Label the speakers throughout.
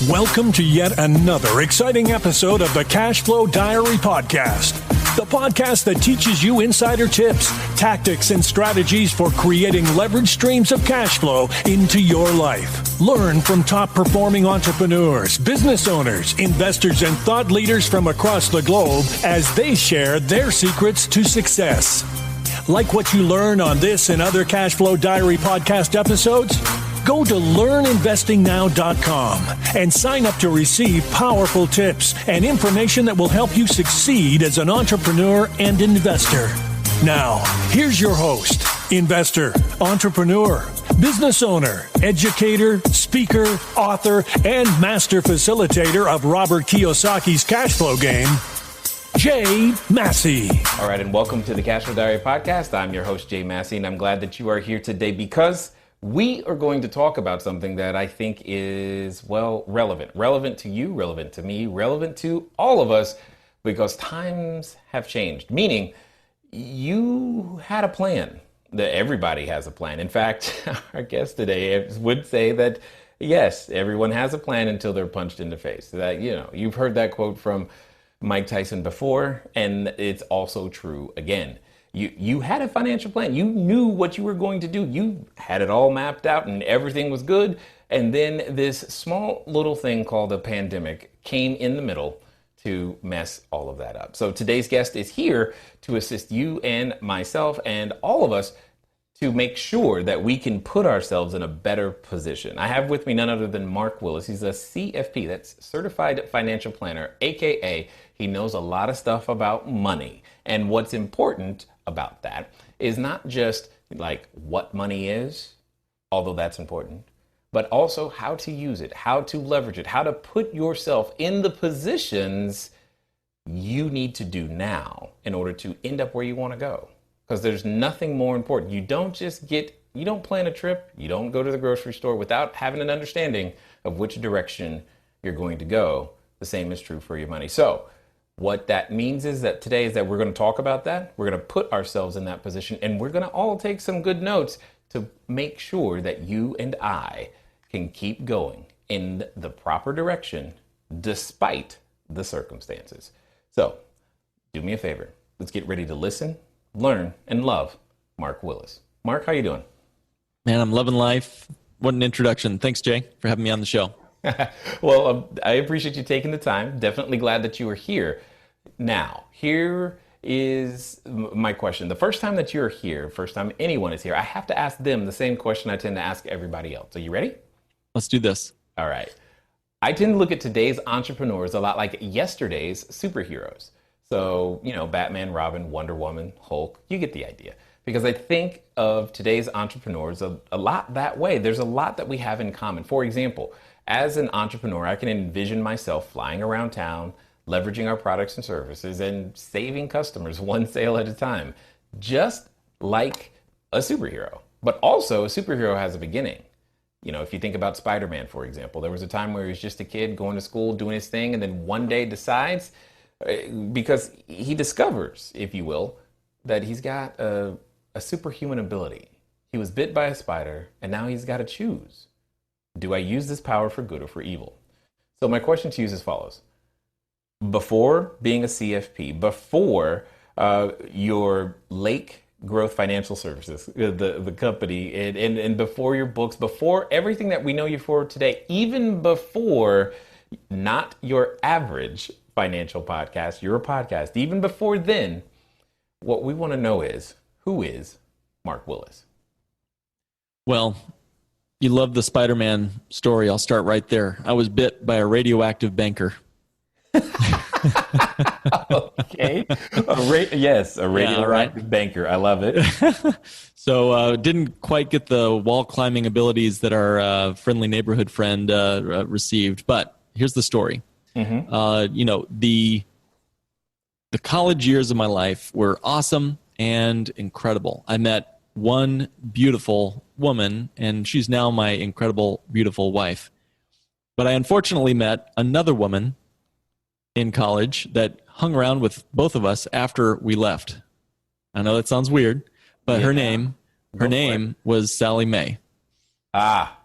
Speaker 1: Welcome to yet another exciting episode of the Cash Flow Diary Podcast, the podcast that teaches you insider tips, tactics, and strategies for creating leverage streams of cash flow into your life. Learn from top-performing entrepreneurs, business owners, investors, and thought leaders from across the globe as they share their secrets to success. Like what you learn on this and other Cash Flow Diary podcast episodes? Go to learninvestingnow.com and sign up to receive powerful tips and information that will help you succeed as an entrepreneur and investor. Now, here's your host, investor, entrepreneur, business owner, educator, speaker, author, and master facilitator of Robert Kiyosaki's cash flow game, Jay Massey.
Speaker 2: All right, and welcome to the Cash Flow Diary Podcast. I'm your host, Jay Massey, and I'm glad that you are here today because we are going to talk about something that I think is, well, relevant. Relevant to you, relevant to me, relevant to all of us, because times have changed. Meaning, you had a plan. That everybody has a plan. In fact, our guest today would say that, yes, everyone has a plan until they're punched in the face. That, you've heard that quote from Mike Tyson before, and it's also true again. You had a financial plan. You knew what you were going to do. You had it all mapped out and everything was good. And then this small little thing called a pandemic came in the middle to mess all of that up. So today's guest is here to assist you and myself and all of us to make sure that we can put ourselves in a better position. I have with me none other than Marc Willis. He's a CFP, that's Certified Financial Planner, AKA he knows a lot of stuff about money. And what's important about that is not just like what money is, although that's important, but also how to use it, how to leverage it, how to put yourself in the positions you need to do now in order to end up where you want to go. Because there's nothing more important. You don't plan a trip, you don't go to the grocery store without having an understanding of which direction you're going to go. The same is true for your money. So what that means is that today is that we're going to talk about that. We're going to put ourselves in that position, and we're going to all take some good notes to make sure that you and I can keep going in the proper direction despite the circumstances. So do me a favor. Let's get ready to listen, learn, and love Marc Willis. Marc, how you doing?
Speaker 3: Man, I'm loving life. What an introduction. Thanks, Jay, for having me on the show.
Speaker 2: Well, I appreciate you taking the time. Definitely glad that you are here. Now, here is my question. The first time that you're here, first time anyone is here, I have to ask them the same question I tend to ask everybody else. Are you ready?
Speaker 3: Let's do this.
Speaker 2: All right. I tend to look at today's entrepreneurs a lot like yesterday's superheroes. So, Batman, Robin, Wonder Woman, Hulk, you get the idea. Because I think of today's entrepreneurs a lot that way. There's a lot that we have in common. For example, as an entrepreneur, I can envision myself flying around town, leveraging our products and services, and saving customers one sale at a time, just like a superhero. But also, a superhero has a beginning. If you think about Spider-Man, for example, there was a time where he was just a kid going to school, doing his thing, and then one day decides, because he discovers, if you will, that he's got a superhuman ability. He was bit by a spider, and now he's got to choose. Do I use this power for good or for evil? So my question to you is as follows. Before being a CFP, before your Lake Growth Financial Services, the company, and before your books, before everything that we know you for today, even before not your average financial podcast, your podcast, even before then, what we want to know is, who is Marc Willis?
Speaker 3: Well, you love the Spider-Man story. I'll start right there. I was bit by a radioactive banker.
Speaker 2: Okay. A radioactive banker. I love it.
Speaker 3: So didn't quite get the wall climbing abilities that our friendly neighborhood friend received. But here's the story. Mm-hmm. The college years of my life were awesome and incredible. I met one beautiful woman, and she's now my incredible, beautiful wife. But I unfortunately met another woman in college that hung around with both of us after we left. I know that sounds weird, but her name was Sally Mae.
Speaker 2: Ah.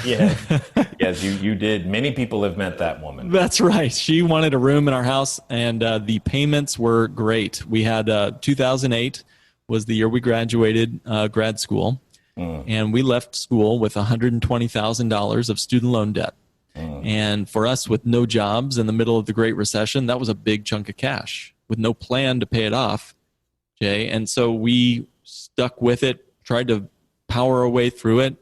Speaker 2: Yes, yes, you did. Many people have met that woman.
Speaker 3: That's right. She wanted a room in our house, and the payments were great. We had 2008 was the year we graduated grad school, and we left school with $120,000 of student loan debt. And for us, with no jobs in the middle of the Great Recession, that was a big chunk of cash with no plan to pay it off, Jay. And so we stuck with it, tried to power our way through it,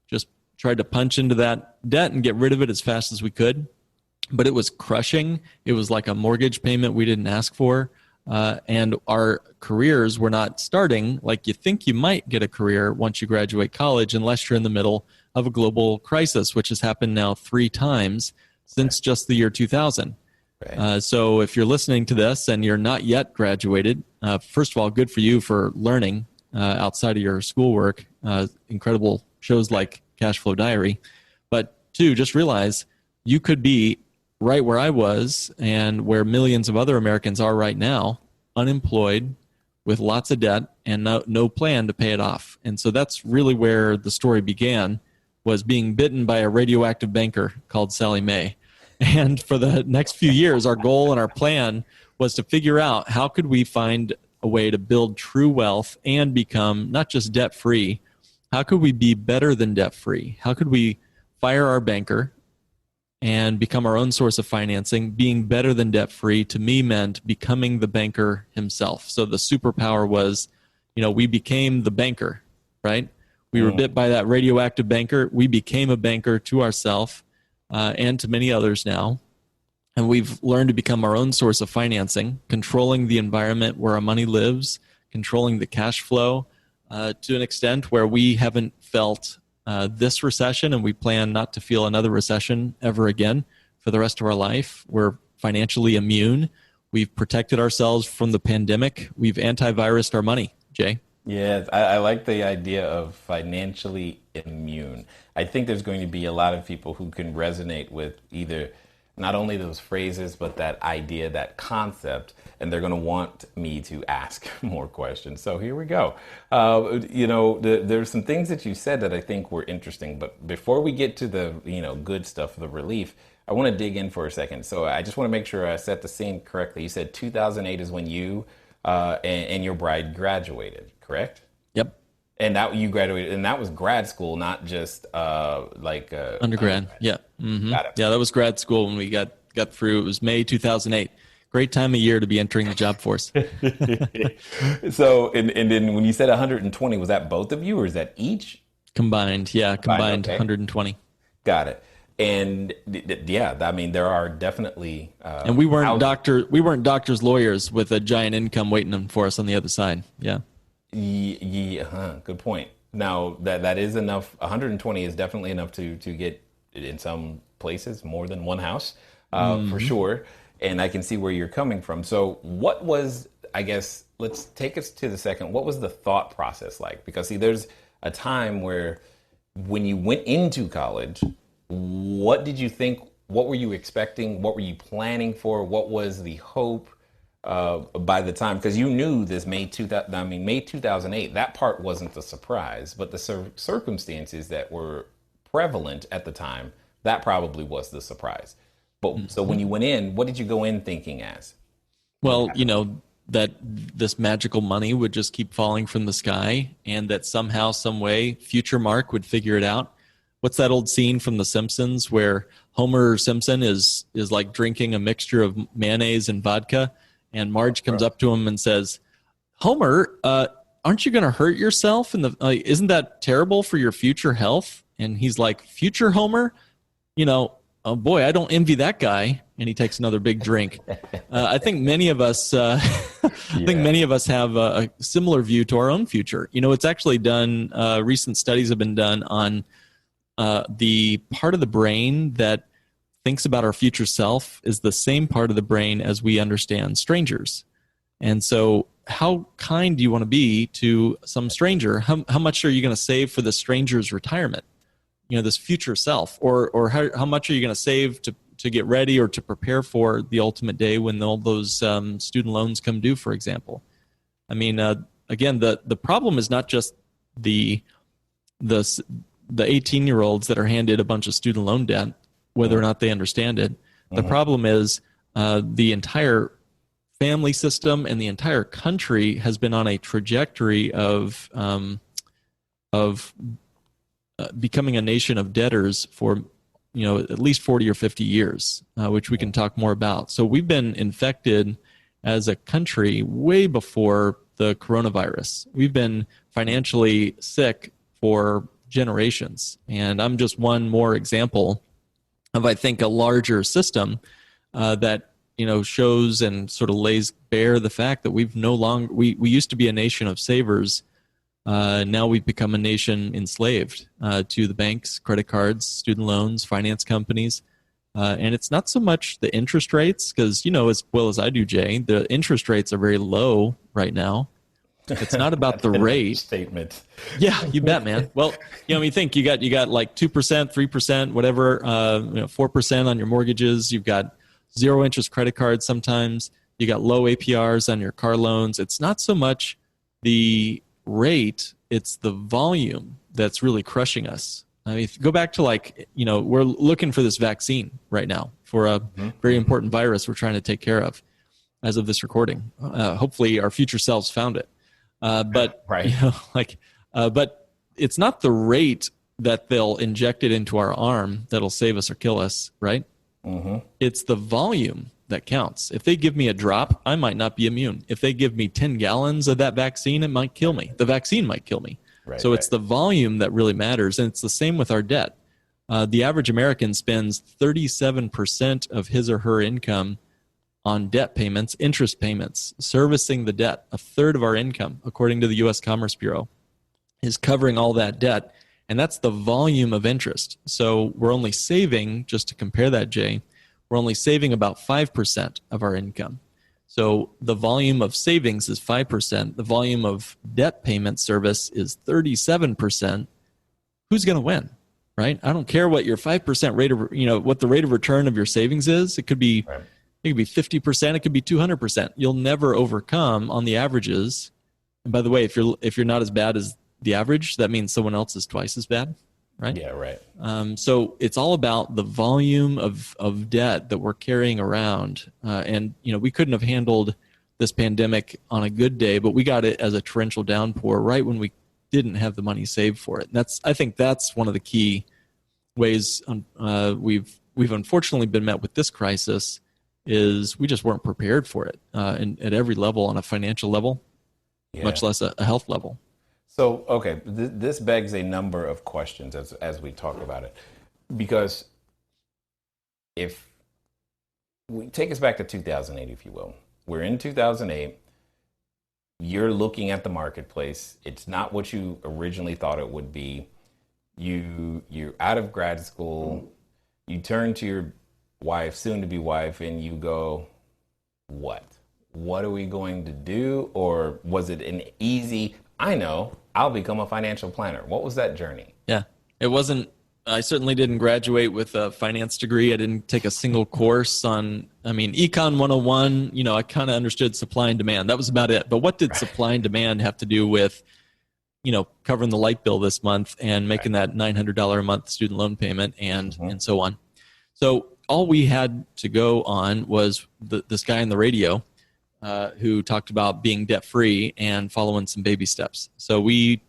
Speaker 3: just tried to punch into that debt and get rid of it as fast as we could. But it was crushing. It was like a mortgage payment we didn't ask for. And our careers were not starting like you think you might get a career once you graduate college, unless you're in the middle of a global crisis, which has happened now 3 times since just the year 2000.
Speaker 2: Right.
Speaker 3: So if you're listening to this and you're not yet graduated, first of all, good for you for learning outside of your schoolwork. Incredible shows like Cash Flow Diary. But 2, just realize you could be right where I was and where millions of other Americans are right now, unemployed, with lots of debt and no plan to pay it off. And so that's really where the story began, was being bitten by a radioactive banker called Sally Mae. And for the next few years, our goal and our plan was to figure out how could we find a way to build true wealth and become not just debt-free. How could we be better than debt-free? How could we fire our banker and become our own source of financing? Being better than debt-free to me meant becoming the banker himself. So the superpower was, we became the banker, right? We were bit by that radioactive banker. We became a banker to ourselves and to many others now. And we've learned to become our own source of financing, controlling the environment where our money lives, controlling the cash flow to an extent where we haven't felt this recession, and we plan not to feel another recession ever again for the rest of our life. We're financially immune. We've protected ourselves from the pandemic. We've antivirused our money, Jay.
Speaker 2: Yeah, I like the idea of financially immune. I think there's going to be a lot of people who can resonate with either not only those phrases, but that idea, that concept, and they're going to want me to ask more questions. So here we go. There's some things that you said that I think were interesting, but before we get to the, good stuff, the relief, I want to dig in for a second. So I just want to make sure I set the scene correctly. You said 2008 is when you and your bride graduated, correct?
Speaker 3: Yep.
Speaker 2: And that you graduated, and that was grad school, not just
Speaker 3: undergrad. Yeah. Mm-hmm.
Speaker 2: Got it.
Speaker 3: Yeah, that was grad school when we got through. It was May 2008. Great time of year to be entering the job force.
Speaker 2: So, and then when you said 120, was that both of you, or is that each?
Speaker 3: Combined. Yeah, combined okay. 120.
Speaker 2: Got it. And yeah, I mean, there are definitely.
Speaker 3: And we weren't doctors, lawyers with a giant income waiting for us on the other side. Yeah.
Speaker 2: Good point. Now that is enough. 120 is definitely enough to get in some places more than one house, for sure. And I can see where you're coming from. So what was, I guess, let's take us to the second. What was the thought process like? Because see, there's a time where when you went into college, what did you think? What were you expecting? What were you planning for? What was the hope? By the time, because you knew this May 2008, that part wasn't a surprise, but the circumstances that were prevalent at the time, that probably was the surprise. But so when you went in, what did you go in thinking as?
Speaker 3: Well, that this magical money would just keep falling from the sky, and that somehow, some way, future Marc would figure it out. What's that old scene from The Simpsons where Homer Simpson is like drinking a mixture of mayonnaise and vodka? And Marge comes up to him and says, "Homer, aren't you going to hurt yourself? Isn't that terrible for your future health?" And he's like, "Future Homer? Oh boy, I don't envy that guy." And he takes another big drink. I think many of us, have a similar view to our own future. It's actually done. Recent studies have been done on the part of the brain that thinks about our future self is the same part of the brain as we understand strangers. And so how kind do you want to be to some stranger? How much are you going to save for the stranger's retirement? This future self, or how much are you going to save to get ready or to prepare for the ultimate day when all those student loans come due, for example? I mean, again, the problem is not just the the 18-year-olds that are handed a bunch of student loan debt, whether or not they understand it. The problem is the entire family system and the entire country has been on a trajectory of becoming a nation of debtors for at least 40 or 50 years, which we can talk more about. So we've been infected as a country way before the coronavirus. We've been financially sick for generations, and I'm just one more example of, I think, a larger system that shows and sort of lays bare the fact that we used to be a nation of savers. Now we've become a nation enslaved to the banks, credit cards, student loans, finance companies. And it's not so much the interest rates, because as well as I do, Jay, the interest rates are very low right now. It's not about the rate.
Speaker 2: Statement.
Speaker 3: Yeah, you bet, man. Well, you think you got like 2%, 3%, whatever, 4% on your mortgages. You've got zero interest credit cards sometimes. You got low APRs on your car loans. It's not so much the rate, it's the volume that's really crushing us. I mean, if you go back to we're looking for this vaccine right now for a very important virus we're trying to take care of as of this recording. Hopefully our future selves found it. But
Speaker 2: right.
Speaker 3: But it's not the rate that they'll inject it into our arm that'll save us or kill us, right? It's the volume that counts. If they give me a drop, I might not be immune. If they give me 10 gallons of that vaccine, it might kill me. The vaccine might kill me. Right, so it's the volume that really matters, and it's the same with our debt. The average American spends 37% of his or her income on debt payments, interest payments, servicing the debt. A third of our income, according to the U.S. Commerce Bureau, is covering all that debt, and that's the volume of interest. So we're only saving, just to compare that, Jay, we're only saving about 5% of our income. So the volume of savings is 5%. The volume of debt payment service is 37%. Who's going to win, right? I don't care what your 5% rate of, what the rate of return of your savings is. It could be, right. It could be 50%. It could be 200%. You'll never overcome on the averages. And by the way, if you're not as bad as the average, that means someone else is twice as bad, right?
Speaker 2: Yeah, right.
Speaker 3: So it's all about the volume of debt that we're carrying around. And, we couldn't have handled this pandemic on a good day, but we got it as a torrential downpour right when we didn't have the money saved for it. And I think that's one of the key ways we've unfortunately been met with this crisis, is we just weren't prepared for it at every level, on a financial level, much less a health level.
Speaker 2: So, okay, this begs a number of questions as we talk about it, because if we take us back to 2008, if you will, we're in 2008, you're looking at the marketplace. It's not what you originally thought it would be. You're out of grad school. You turn to your wife, soon to be wife, and you go, what are we going to do? Or was it an easy, I know, I'll become a financial planner? What was that journey?
Speaker 3: Yeah, it wasn't. I certainly didn't graduate with a finance degree. I didn't take a single course on, Econ 101, I kind of understood supply and demand. That was about it. But what did supply and demand have to do with, covering the light bill this month and making that $900 a month student loan payment and so on? So all we had to go on was this guy on the radio who talked about being debt-free and following some baby steps. So we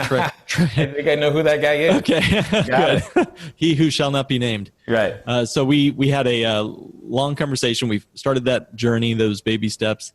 Speaker 3: tried.
Speaker 2: I think I know who that guy is.
Speaker 3: Okay, good. He who shall not be named.
Speaker 2: Right.
Speaker 3: So we had a long conversation. We started that journey, those baby steps.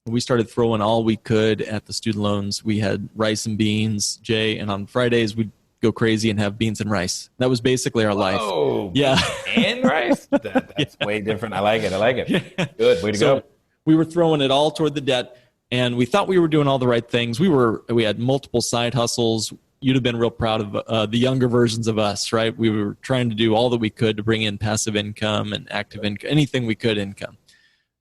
Speaker 3: We started throwing all we could at the student loans. We had rice and beans, Jay, and on Fridays we'd go crazy and have beans and rice. That was basically our life.
Speaker 2: Oh,
Speaker 3: yeah.
Speaker 2: And rice? That's way different. I like it. Yeah. Good. Way to go.
Speaker 3: We were throwing it all toward the debt, and we thought we were doing all the right things. We had multiple side hustles. You'd have been real proud of the younger versions of us, right? We were trying to do all that we could to bring in passive income and active income, anything we could income.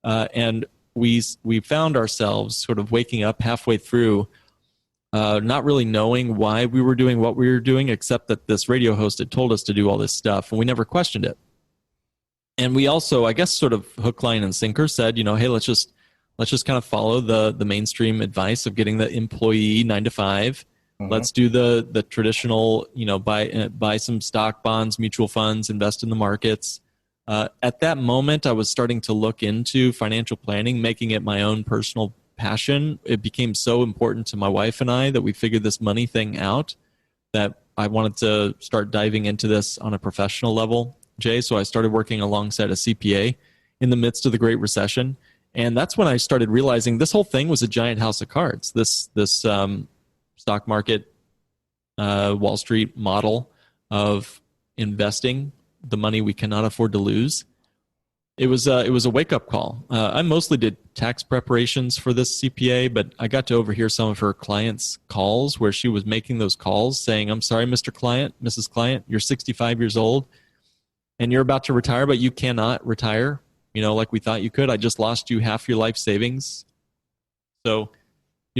Speaker 3: And we found ourselves sort of waking up halfway through, not really knowing why we were doing what we were doing, except that this radio host had told us to do all this stuff, and we never questioned it. And we also, I guess, sort of hook, line, and sinker said, hey, let's just kind of follow the mainstream advice of getting the employee 9 to 5, Let's do the traditional, buy some stock, bonds, mutual funds, invest in the markets. At that moment, I was starting to look into financial planning, making it my own personal passion. It became so important to my wife and I that we figured this money thing out, that I wanted to start diving into this on a professional level, Jay. So I started working alongside a CPA in the midst of the Great Recession. And that's when I started realizing this whole thing was a giant house of cards. This stock market, Wall Street model of investing the money we cannot afford to lose. It was a wake-up call. I mostly did tax preparations for this CPA, but I got to overhear some of her clients' calls where she was making those calls saying, "I'm sorry, Mr. Client, Mrs. Client, you're 65 years old and you're about to retire, but you cannot retire, like we thought you could. I just lost you half your life savings." So,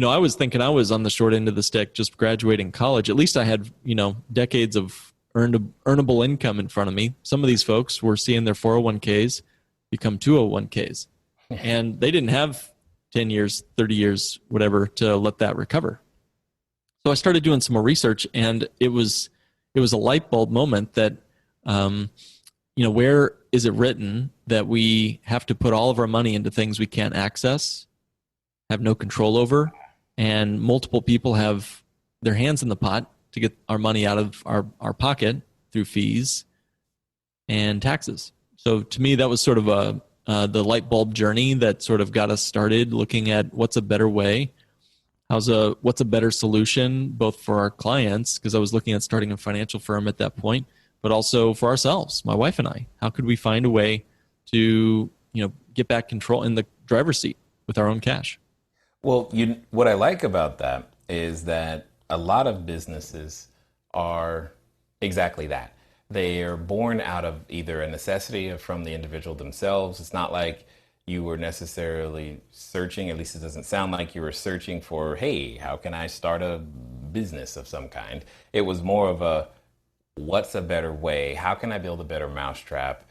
Speaker 3: I was thinking I was on the short end of the stick just graduating college. At least I had, decades of earnable income in front of me. Some of these folks were seeing their 401ks become 201ks. And they didn't have 10 years, 30 years, whatever, to let that recover. So I started doing some more research, and it was a light bulb moment that, where is it written that we have to put all of our money into things we can't access, have no control over, and multiple people have their hands in the pot to get our money out of our pocket through fees and taxes? So to me, that was sort of the light bulb journey that sort of got us started looking at what's a better way, what's a better solution, both for our clients, because I was looking at starting a financial firm at that point, but also for ourselves, my wife and I. How could we find a way to get back control in the driver's seat with our own cash?
Speaker 2: Well, what I like about that is that a lot of businesses are exactly that. They are born out of either a necessity from the individual themselves. It's not like you were necessarily searching, at least it doesn't sound like you were searching for, hey, how can I start a business of some kind? It was more of a, what's a better way? How can I build a better mousetrap?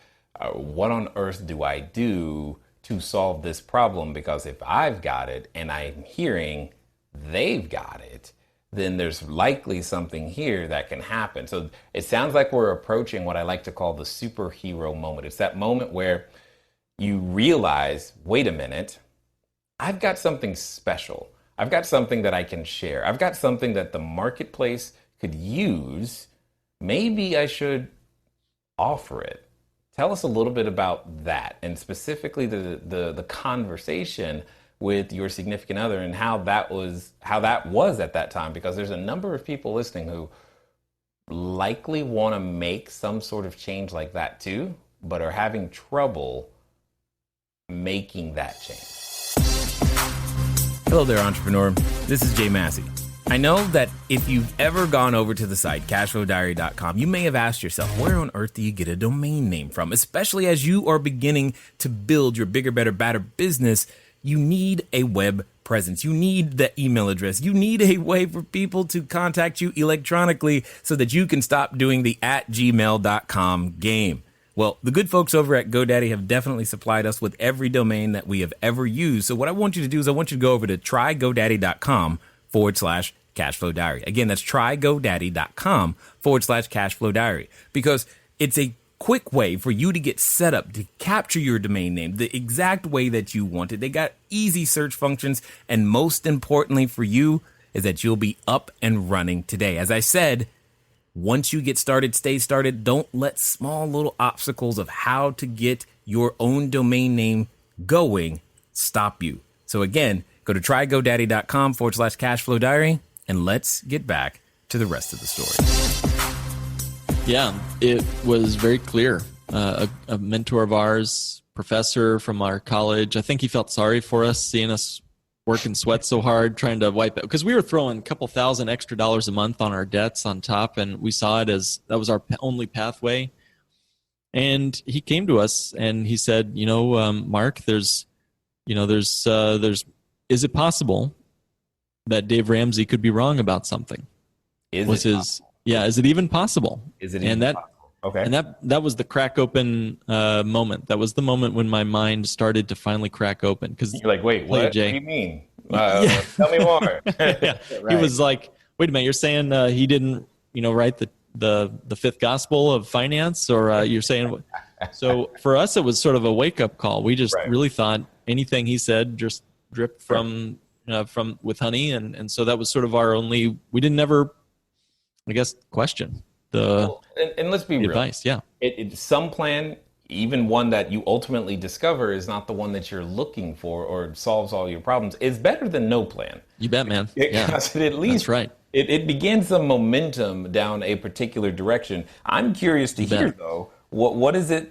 Speaker 2: What on earth do I do to solve this problem? Because if I've got it and I'm hearing they've got it, then there's likely something here that can happen. So it sounds like we're approaching what I like to call the superhero moment. It's that moment where you realize, wait a minute, I've got something special. I've got something that I can share. I've got something that the marketplace could use. Maybe I should offer it. Tell us a little bit about that, and specifically the conversation with your significant other and how that was at that time, because there's a number of people listening who likely want to make some sort of change like that too, but are having trouble making that change. Hello there, entrepreneur. This is Jay Massey. I know that if you've ever gone over to the site, cashflowdiary.com, you may have asked yourself, where on earth do you get a domain name from? Especially as you are beginning to build your bigger, better, badder business, you need a web presence. You need the email address. You need a way for people to contact you electronically so that you can stop doing the @gmail.com game. Well, the good folks over at GoDaddy have definitely supplied us with every domain that we have ever used. So what I want you to do is I want you to go over to trygodaddy.com/cashflowdiary. Again, that's trygodaddy.com/cashflowdiary, because it's a quick way for you to get set up to capture your domain name the exact way that you want it. They got easy search functions, and most importantly for you is that you'll be up and running today. As I said, once you get started, stay started. Don't let small little obstacles of how to get your own domain name going stop you. So again, go to trygodaddy.com/cashflowdiary, and let's get back to the rest of the story.
Speaker 3: Yeah, it was very clear. A mentor of ours, professor from our college, I think he felt sorry for us, seeing us work and sweat so hard, trying to wipe it. Because we were throwing a couple $1,000 extra a month on our debts on top, and we saw it as that was our only pathway. And he came to us and he said, Mark, is it possible that Dave Ramsey could be wrong about something? Is it even possible?
Speaker 2: Is it even possible? Okay.
Speaker 3: And that was the crack open moment. That was the moment when my mind started to finally crack open. Because
Speaker 2: you're like, wait, what?
Speaker 3: Jay.
Speaker 2: What do you mean? Tell me more.
Speaker 3: Yeah. Right. He was like, Wait a minute, you're saying he didn't, write the fifth gospel of finance, or you're saying? So for us, it was sort of a wake up call. We just really thought anything he said just dripped from with honey, and so that was sort of our only. We didn't ever, I guess, question the
Speaker 2: and let's be real.
Speaker 3: Advice. Yeah,
Speaker 2: some plan, even one that you ultimately discover is not the one that you're looking for or solves all your problems, is better than no plan.
Speaker 3: You bet, man.
Speaker 2: Because at least
Speaker 3: that's right.
Speaker 2: It begins some momentum down a particular direction. I'm curious to hear though, what is it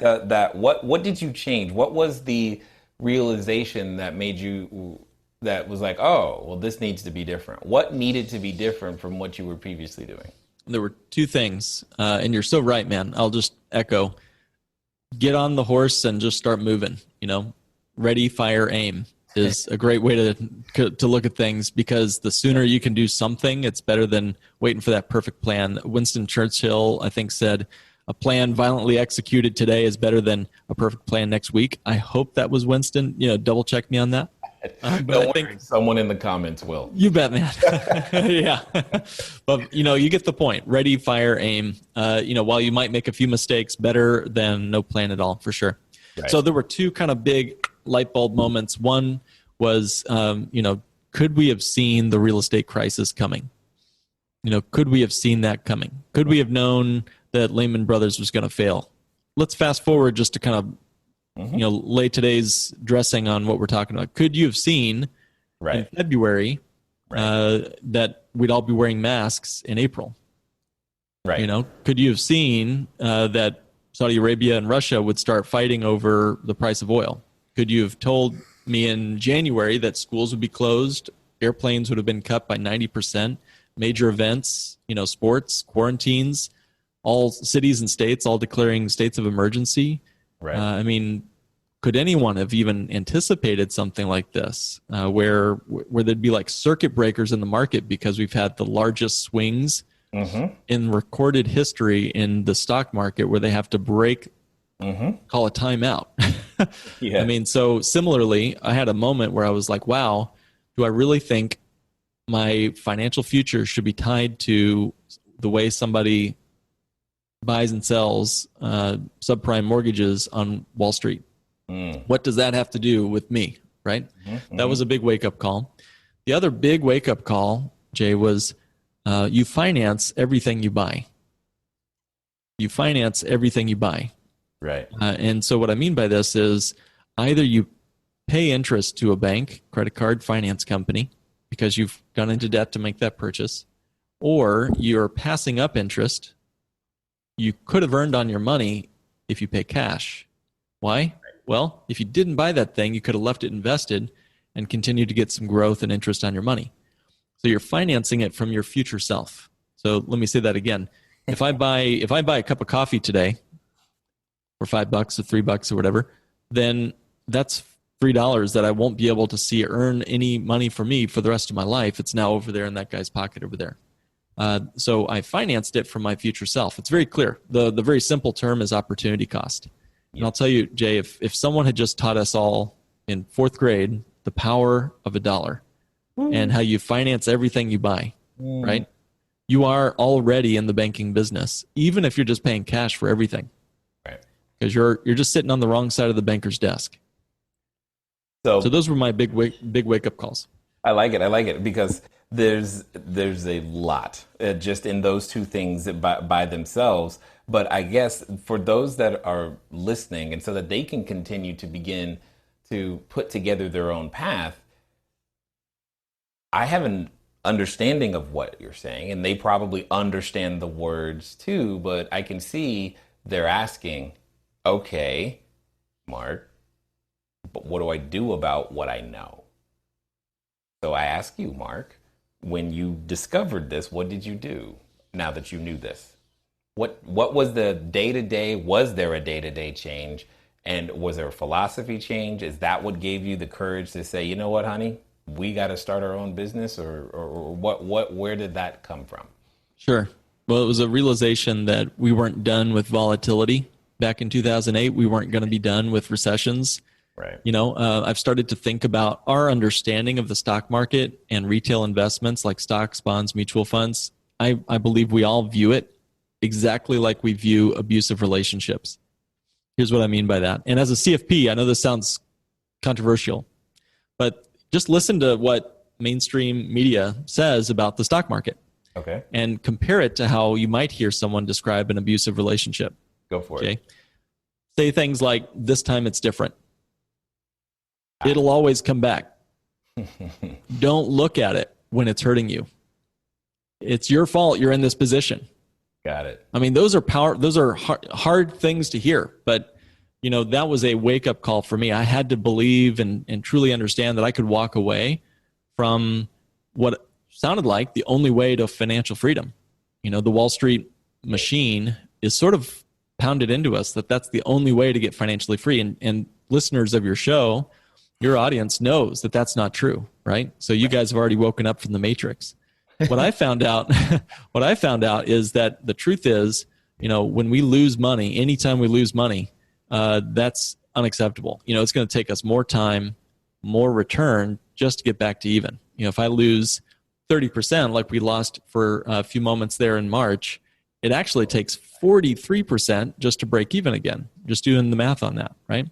Speaker 2: what did you change? What was the realization that made you that was like, oh, well, this needs to be different? What needed to be different from what you were previously doing?
Speaker 3: There were two things, and you're so right, man. I'll just echo. Get on the horse and just start moving. Ready, fire, aim is a great way to look at things, because the sooner you can do something, it's better than waiting for that perfect plan. Winston Churchill, I think, said, a plan violently executed today is better than a perfect plan next week. I hope that was Winston. Double check me on that.
Speaker 2: But I think someone in the comments will.
Speaker 3: You bet, man. Yeah. But, you get the point. Ready, fire, aim. While you might make a few mistakes, better than no plan at all, for sure. Right. So there were two kind of big light bulb moments. One was, could we have seen the real estate crisis coming? Could we have seen that coming? Could we have known that Lehman Brothers was going to fail? Let's fast forward just to kind of lay today's dressing on what we're talking about. Could you have seen in February that we'd all be wearing masks in April? Right. Could you have seen that Saudi Arabia and Russia would start fighting over the price of oil? Could you have told me in January that schools would be closed, airplanes would have been cut by 90%, major events, sports, quarantines, all cities and states all declaring states of emergency? Right. Could anyone have even anticipated something like this, where there'd be like circuit breakers in the market because we've had the largest swings in recorded history in the stock market, where they have to break, call a timeout? Yeah. So similarly, I had a moment where I was like, wow, do I really think my financial future should be tied to the way somebody buys and sells subprime mortgages on Wall Street? What does that have to do with me, right? That was a big wake-up call. The other big wake-up call, Jay, was you finance everything you buy. You finance everything you buy. Right. And so what I mean by this is either you pay interest to a bank, credit card, finance company, because you've gone into debt to make that purchase, or you're passing up interest you could have earned on your money if you pay cash. Why? Well, if you didn't buy that thing, you could have left it invested and continued to get some growth and interest on your money. So you're financing it from your future self. So let me say that again. If I buy a cup of coffee today for $5 or $3 or whatever, then that's $3 that I won't be able to see earn any money for me for the rest of my life. It's now over there in that guy's pocket over there. So I financed it from my future self. It's very clear. The very simple term is opportunity cost. And I'll tell you, Jay, if someone had just taught us all in 4th grade the power of a dollar and how you finance everything you buy, right? You are already in the banking business, even if you're just paying cash for everything. Right. Because you're just sitting on the wrong side of the banker's desk. So those were my big wake up calls.
Speaker 2: I like it because there's a lot just in those two things by themselves. But I guess for those that are listening, and so that they can continue to begin to put together their own path, I have an understanding of what you're saying, and they probably understand the words too, but I can see they're asking, okay, Marc, but what do I do about what I know? So I ask you, Marc, when you discovered this, what did you do now that you knew this? What was the day-to-day? Was there a day-to-day change? And was there a philosophy change? Is that what gave you the courage to say, you know what, honey, we got to start our own business? Or where did that come from?
Speaker 3: Sure. Well, it was a realization that we weren't done with volatility back in 2008. We weren't going to be done with recessions.
Speaker 2: Right.
Speaker 3: I've started to think about our understanding of the stock market and retail investments like stocks, bonds, mutual funds. I believe we all view it exactly like we view abusive relationships. Here's what I mean by that. And as a CFP, I know this sounds controversial, but just listen to what mainstream media says about the stock market.
Speaker 2: Okay.
Speaker 3: And compare it to how you might hear someone describe an abusive relationship.
Speaker 2: Go for it.
Speaker 3: Say things like, this time it's different. It'll always come back. Don't look at it when it's hurting you. It's your fault you're in this position.
Speaker 2: Got it.
Speaker 3: I mean, those are hard things to hear, but that was a wake-up call for me. I had to believe and truly understand that I could walk away from what sounded like the only way to financial freedom. The Wall Street machine is sort of pounded into us that that's the only way to get financially free. And listeners of your show, your audience knows that that's not true, right? So you guys have already woken up from the matrix. What I found out is that the truth is, when we lose money, anytime we lose money, that's unacceptable. It's going to take us more time, more return just to get back to even. If I lose 30% like we lost for a few moments there in March, it actually takes 43% just to break even again, just doing the math on that, right?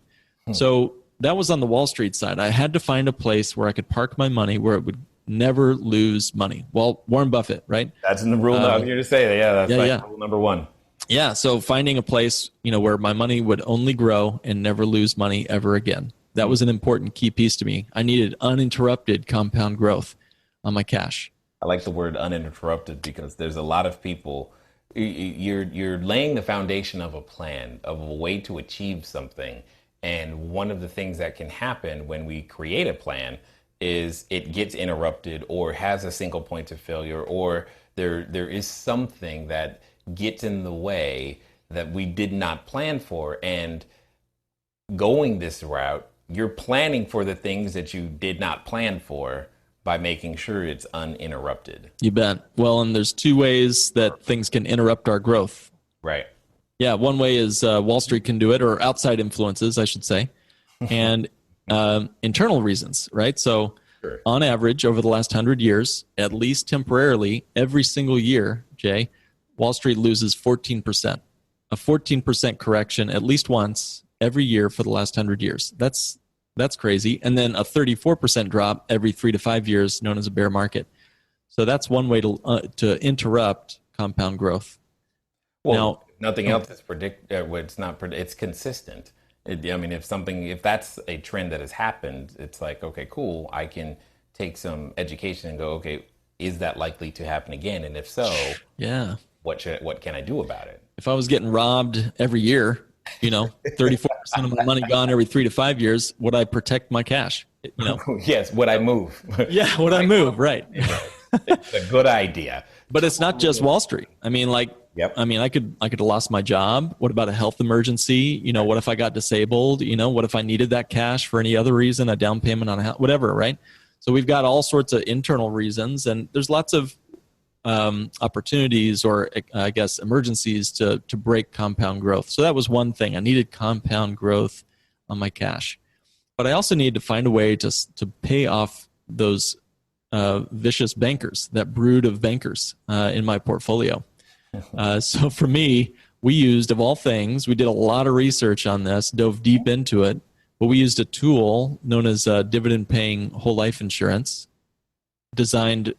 Speaker 3: So that was on the Wall Street side. I had to find a place where I could park my money where it would never lose money. Well, Warren Buffett, right?
Speaker 2: That's in the rule. I'm here to say that. That's rule number one.
Speaker 3: Yeah. So finding a place, where my money would only grow and never lose money ever again. That was an important key piece to me. I needed uninterrupted compound growth on my cash.
Speaker 2: I like the word uninterrupted because there's a lot of people. You're laying the foundation of a plan, of a way to achieve something. And one of the things that can happen when we create a plan is it gets interrupted or has a single point of failure, or there is something that gets in the way that we did not plan for. And going this route, you're planning for the things that you did not plan for by making sure it's uninterrupted.
Speaker 3: You bet. Well, and there's two ways that things can interrupt our growth.
Speaker 2: Right.
Speaker 3: Yeah, one way is Wall Street can do it, or outside influences, I should say, and internal reasons, right? So
Speaker 2: Sure.
Speaker 3: On average, over the last 100 years, at least temporarily, every single year, Jay, Wall Street loses 14%. A 14% correction at least once every year for the last 100 years. That's crazy. And then a 34% drop every 3 to 5 years, known as a bear market. So that's one way to interrupt compound growth.
Speaker 2: Well,
Speaker 3: now,
Speaker 2: nothing else is it's consistent. If that's a trend that has happened, it's like, okay, cool. I can take some education and go, okay, is that likely to happen again? And if so,
Speaker 3: yeah,
Speaker 2: what can I do about it?
Speaker 3: If I was getting robbed every year, 34% of my money gone every 3 to 5 years, would I protect my cash?
Speaker 2: Yes, would I move?
Speaker 3: Yeah, would I move? Right.
Speaker 2: It's a good idea.
Speaker 3: But it's not just Wall Street.
Speaker 2: Yep.
Speaker 3: I could have lost my job. What about a health emergency? What if I got disabled? What if I needed that cash for any other reason, a down payment on a house, whatever, right? So we've got all sorts of internal reasons, and there's lots of opportunities or I guess emergencies to break compound growth. So that was one thing. I needed compound growth on my cash. But I also needed to find a way to pay off those vicious bankers, that brood of bankers in my portfolio. So for me, we used, of all things, we did a lot of research on this, dove deep into it, but we used a tool known as dividend-paying whole life insurance, designed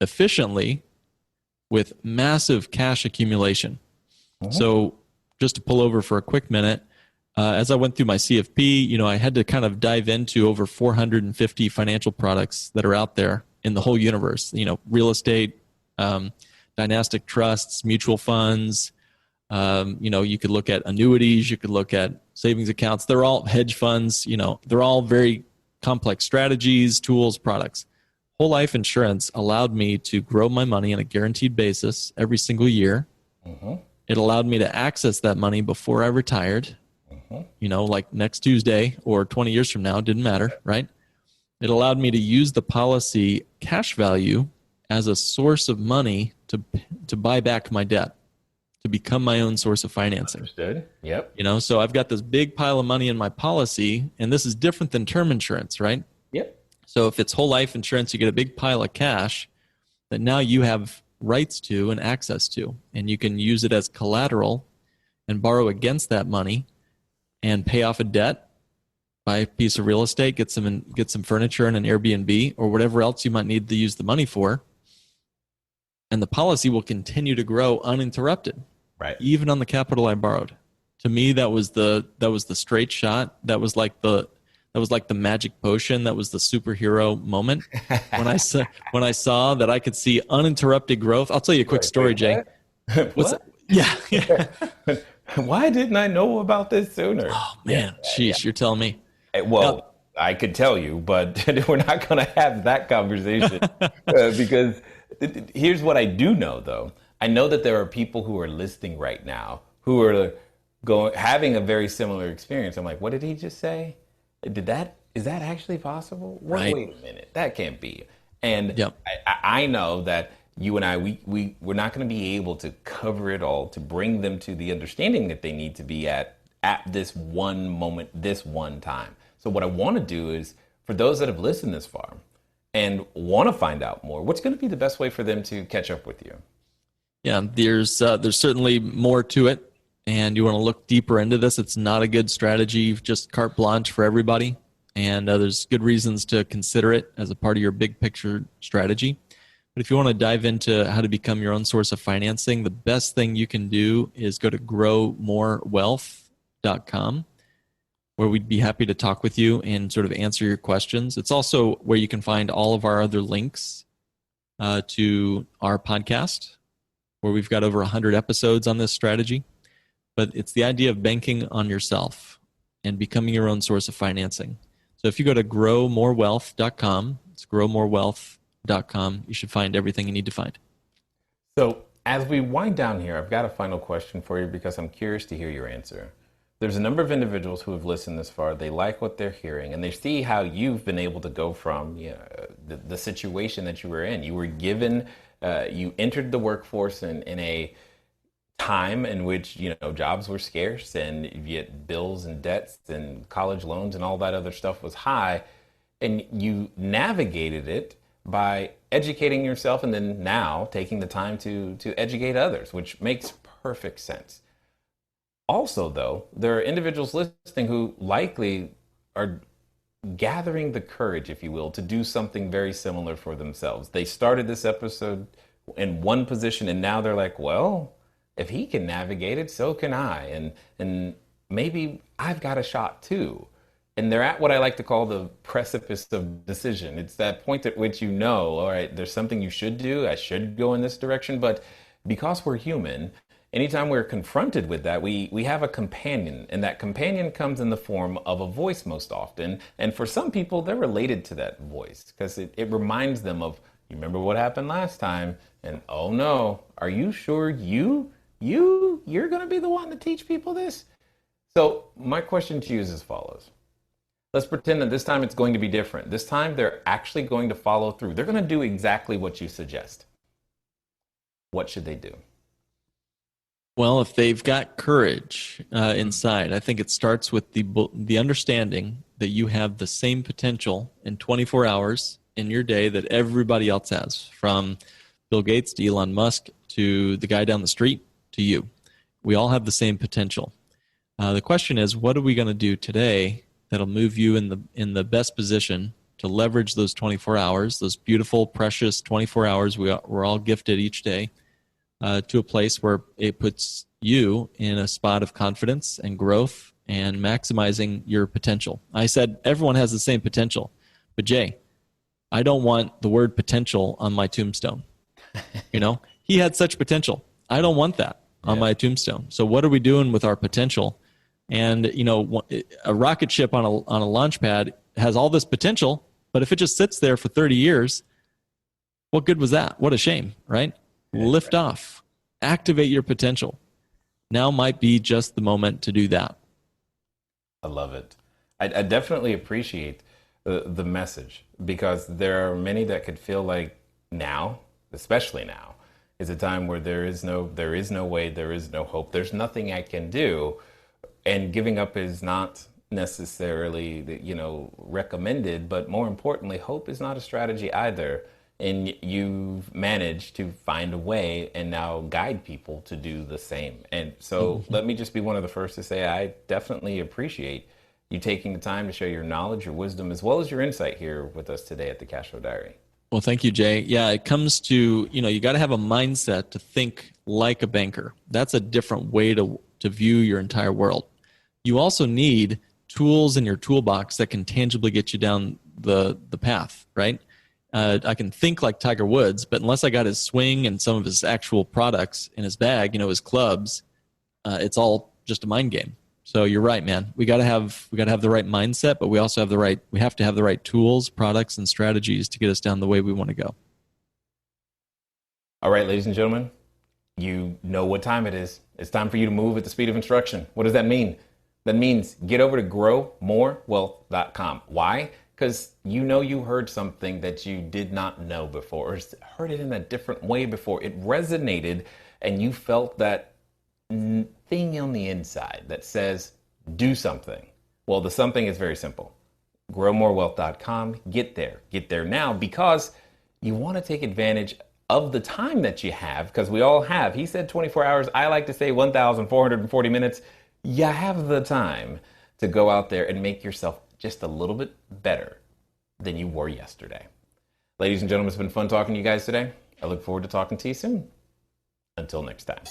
Speaker 3: efficiently with massive cash accumulation. Mm-hmm. So just to pull over for a quick minute, as I went through my CFP, I had to kind of dive into over 450 financial products that are out there in the whole universe, real estate, dynastic trusts, mutual funds. You could look at annuities, you could look at savings accounts. They're all hedge funds. They're all very complex strategies, tools, products. Whole life insurance allowed me to grow my money on a guaranteed basis every single year. Mm-hmm. It allowed me to access that money before I retired. Mm-hmm. Like next Tuesday or 20 years from now, didn't matter, right? It allowed me to use the policy cash value as a source of money to buy back my debt. to become my own source of financing.
Speaker 2: Understood. Yep.
Speaker 3: You know, so I've got this big pile of money in my policy, and this is different than term insurance, right?
Speaker 2: Yep.
Speaker 3: So if it's whole life insurance, you get a big pile of cash that now you have rights to and access to, and you can use it as collateral and borrow against that money and pay off a debt, buy a piece of real estate, get some furniture in an Airbnb or whatever else you might need to use the money for. And the policy will continue to grow uninterrupted,
Speaker 2: right?
Speaker 3: Even on the capital I borrowed. To me, that was the straight shot. That was like the magic potion. That was the superhero moment when I saw that I could see uninterrupted growth. I'll tell you a quick story, Jay.
Speaker 2: What's that?
Speaker 3: Yeah.
Speaker 2: Why didn't I know about this sooner?
Speaker 3: Oh man, sheesh, you're telling me.
Speaker 2: Well,
Speaker 3: Now,
Speaker 2: I could tell you, but we're not going to have that conversation because here's what I do know, though. I know that there are people who are listening right now who are having a very similar experience. I'm like, what did he just say? Is that actually possible?
Speaker 3: Right.
Speaker 2: Wait a minute, that can't be. And
Speaker 3: yep.
Speaker 2: I know that you and I, we're not going to be able to cover it all to bring them to the understanding that they need to be at this one moment, this one time. So what I want to do is, for those that have listened this far and want to find out more, what's going to be the best way for them to catch up with you?
Speaker 3: Yeah, there's certainly more to it, and you want to look deeper into this. It's not a good strategy, just carte blanche for everybody, and there's good reasons to consider it as a part of your big picture strategy. But if you want to dive into how to become your own source of financing, the best thing you can do is go to growmorewealth.com, where we'd be happy to talk with you and sort of answer your questions. It's also where you can find all of our other links to our podcast, where we've got over 100 episodes on this strategy. But it's the idea of banking on yourself and becoming your own source of financing. So if you go to growmorewealth.com, it's growmorewealth.com, you should find everything you need to find.
Speaker 2: So as we wind down here, I've got a final question for you because I'm curious to hear your answer. There's a number of individuals who have listened this far. They like what they're hearing, and they see how you've been able to go from the situation that you were in. You were given, you entered the workforce in a time in which jobs were scarce, and yet bills and debts and college loans and all that other stuff was high, and you navigated it by educating yourself, and then now taking the time to educate others, which makes perfect sense. Also, though, there are individuals listening who likely are gathering the courage, if you will, to do something very similar for themselves. They started this episode in one position, and now they're like, well, if he can navigate it, so can I. And maybe I've got a shot too. And they're at what I like to call the precipice of decision. It's that point at which all right, there's something you should do. I should go in this direction. But because we're human, anytime we're confronted with that, we have a companion. And that companion comes in the form of a voice most often. And for some people, they're related to that voice because it reminds them of, you remember what happened last time? And oh no, are you sure you're going to be the one to teach people this? So my question to you is as follows. Let's pretend that this time it's going to be different. This time they're actually going to follow through. They're going to do exactly what you suggest. What should they do?
Speaker 3: Well, if they've got courage inside, I think it starts with the understanding that you have the same potential in 24 hours in your day that everybody else has, from Bill Gates to Elon Musk to the guy down the street to you. We all have the same potential. The question is, what are we going to do today that'll move you in the best position to leverage those 24 hours, those beautiful, precious 24 hours we're all gifted each day, to a place where it puts you in a spot of confidence and growth and maximizing your potential. I said everyone has the same potential, but Jay, I don't want the word potential on my tombstone. He had such potential. I don't want that on my tombstone. So what are we doing with our potential? And a rocket ship on a launch pad has all this potential, but if it just sits there for 30 years, what good was that? What a shame, right? Lift off. Activate your potential. Now might be just the moment to do that.
Speaker 2: I love it. I definitely appreciate the message, because there are many that could feel like now, especially now, It's a time where there is no way, there is no hope. There's nothing I can do. And giving up is not necessarily, recommended, but more importantly, hope is not a strategy either. And you've managed to find a way and now guide people to do the same. And so let me just be one of the first to say I definitely appreciate you taking the time to share your knowledge, your wisdom, as well as your insight here with us today at the Cashflow Diary.
Speaker 3: Well, thank you, Jay. Yeah, it comes to, you got to have a mindset to think like a banker. That's a different way to view your entire world. You also need tools in your toolbox that can tangibly get you down the path, right? I can think like Tiger Woods, but unless I got his swing and some of his actual products in his bag, his clubs, it's all just a mind game. So you're right, man. We got to have the right mindset, but we also have to have the right tools, products, and strategies to get us down the way we want to go.
Speaker 2: All right, ladies and gentlemen, you know what time it is. It's time for you to move at the speed of instruction. What does that mean? That means get over to growmorewealth.com. Why? Because you heard something that you did not know before, or heard it in a different way before. It resonated, and you felt that thing on the inside that says, do something. Well, the something is very simple. growmorewealth.com. Get there now, because you want to take advantage of the time that you have, because we all have. He said 24 hours. I like to say 1,440 minutes. You have the time to go out there and make yourself just a little bit better than you were yesterday. Ladies and gentlemen, it's been fun talking to you guys today. I look forward to talking to you soon. Until next time.